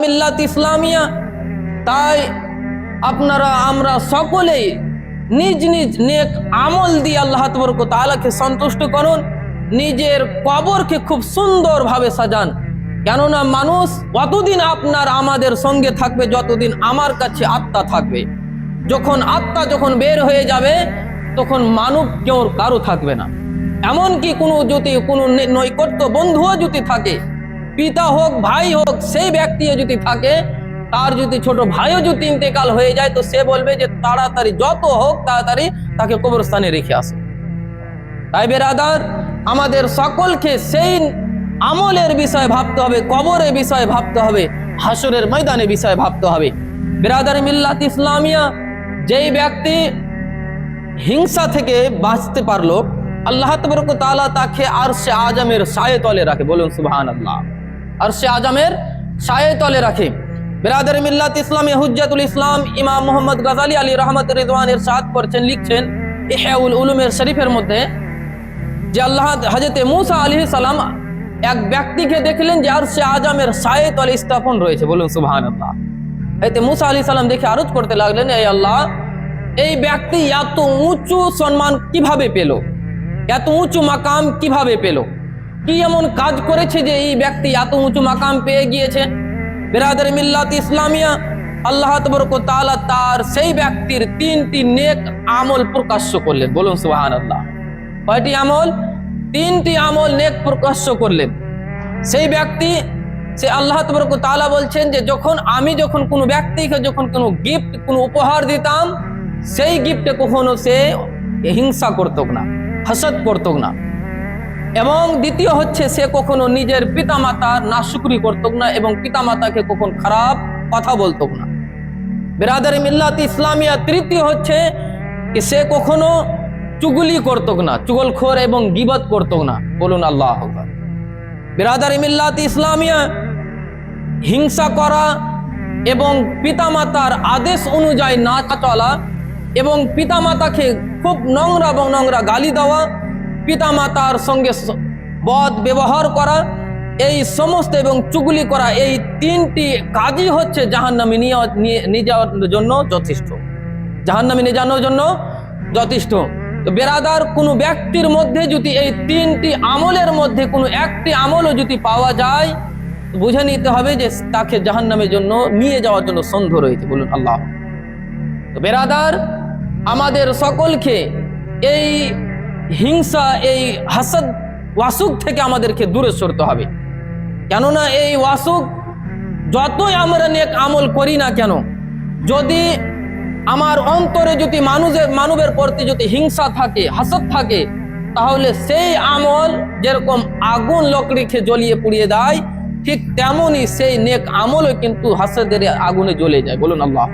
মিল্লাত ইসলামিয়া। তাই আপনারা আমরা সকলেই নিজ নিজ নেক আমল দিয়ে আল্লাহ তাবারক ওয়া তাআলাকে সন্তুষ্ট করুন, নিজের কবরকে খুব সুন্দরভাবে সাজান। কেননা মানুষ অতদিন আপনার আমাদের সঙ্গে থাকবে যতদিন আমার কাছে আত্মা থাকবে। যখন আত্মা বের হয়ে যাবে তখন মানব কেউ কারো থাকবে না। এমনকি যদি কোনো নৈকট্য বন্ধুও যদি থাকে, পিতা হোক ভাই হোক, সেই ব্যক্তিও যদি থাকে, তার যদি ছোট ভাইও যদি ইন্তেকাল হয়ে যায় তো সে বলবে যে তাড়াতাড়ি যত হোক তাড়াতাড়ি তাকে কবরস্থানে রেখে আসে। তাই বেরাদার, আমাদের সকলকে সেই আমলের বিষয়ে ভাবতে হবে, কবরের বিষয়ে ভাবতে হবে, হাসরের ময়দানের বিষয়ে ভাবতে হবে। বেরাদার মিল্লাত ইসলামিয়া, যেই ব্যক্তি হিংসা থেকে বাঁচতে পারলো, আল্লাহ তাবারক ওয়া তাআলা তাকে আরশে আজমের ছায়ে তলে রাখে। বলুন সুবহানাল্লাহ। আরশে আজমের ছায়ে তলে রাখে। বেরাদার মিল্লাত ইসলামী হুজ্জাতুল ইসলাম ইমাম মুহাম্মদ গাজালি আলী রহমতুল্লাহ রিদওয়ানের ইরশাদ করছেন, লিখছেন ইহয়াউল উলুমের শরীফের মধ্যে যে হযরতে মুসা আলাইহিস সালাম এক ব্যক্তিকে দেখলেন যে আরশে আজমের ছায়ে তলে স্থাপন রয়েছে। বলুন সুবহানাল্লাহ। হযরতে মুসা আলাইহিস সালাম দেখে আরজ করতে লাগলেন, হে আল্লাহ, এই ব্যক্তি এত উঁচু সম্মান কিভাবে পেল, এত উঁচু মাকাম কিভাবে পেল, কি এমন কাজ করেছে যে এই ব্যক্তি এত উঁচু মাকাম পেয়ে গিয়েছে? বেরাদার মিল্লাত ইসলামিয়া, আল্লাহ তাবারক ওয়া তাআলা তার সেই ব্যক্তির 3টি নেক আমল প্রকাশ্য করলেন। বলুন সুবহানাল্লাহ। কয়টি আমল? 3টি আমল নেক প্রকাশ্য করলেন। সেই ব্যক্তি, সে আল্লাহ তাবারক ওয়া তাআলা বলছেন যে আমি যখন কোনো ব্যক্তিকে কোনো গিফট, কোনো উপহার দিতাম, সেই গিফটে কখনো সে হিংসা করত না, হাসদ করত না। এবং দ্বিতীয় হচ্ছে, সে কখনো নিজের পিতামাতার নাশুকরি করত না এবং পিতামাতাকে কখনো খারাপ কথা বলতো না। বেরাদার মিল্লাত ইসলামিয়া, তৃতীয় হচ্ছে যে সে কখনো চুগলি করত না, চুগলখোর এবং গীবত করত না। বলুন আল্লাহু আকবার। বেরাদার মিল্লাত ইসলামিয়া, হিংসা করা এবং পিতামাতার আদেশ অনুযায়ী না চলা এবং পিতামাতাকে খুব নোংরা গালি দেওয়া, পিতামাতার সঙ্গে বদ ব্যবহার করা, এই সমস্ত এবং চুগলি করা, এই 3টি কাজই হচ্ছে জাহান্নামে নিয়ে যাওয়ার জন্য যথেষ্ট, জাহান্নামে নিয়ে যাওয়ার জন্য যথেষ্ট। তো বেরাদার, কোনো ব্যক্তির মধ্যে যদি এই 3টি আমলের মধ্যে কোনো একটি আমলও যদি পাওয়া যায়, বুঝে নিতে হবে যে তাকে জাহান্নামের জন্য নিয়ে যাওয়ার জন্য সন্ধ রয়েছে। বলুন আল্লাহ। তো বেরাদার, আমাদের সকলকে এই হিংসা, এই হাসদ ওয়াসুক থেকে আমাদেরকে দূরে সরতে হবে। কেননা এই ওয়াসুক, যতই আমরা নেক আমল করি না কেন, যদি আমার অন্তরে যদি মানবের প্রতি যদি হিংসা থাকে, হাসদ থাকে, তাহলে সেই আমল যেরকম আগুন লকড়িকে জ্বলিয়ে পুড়িয়ে দেয়, ঠিক তেমনই সেই নেক আমলও কিন্তু হাসদের আগুনে জ্বলে যায়। বলুন আল্লাহ।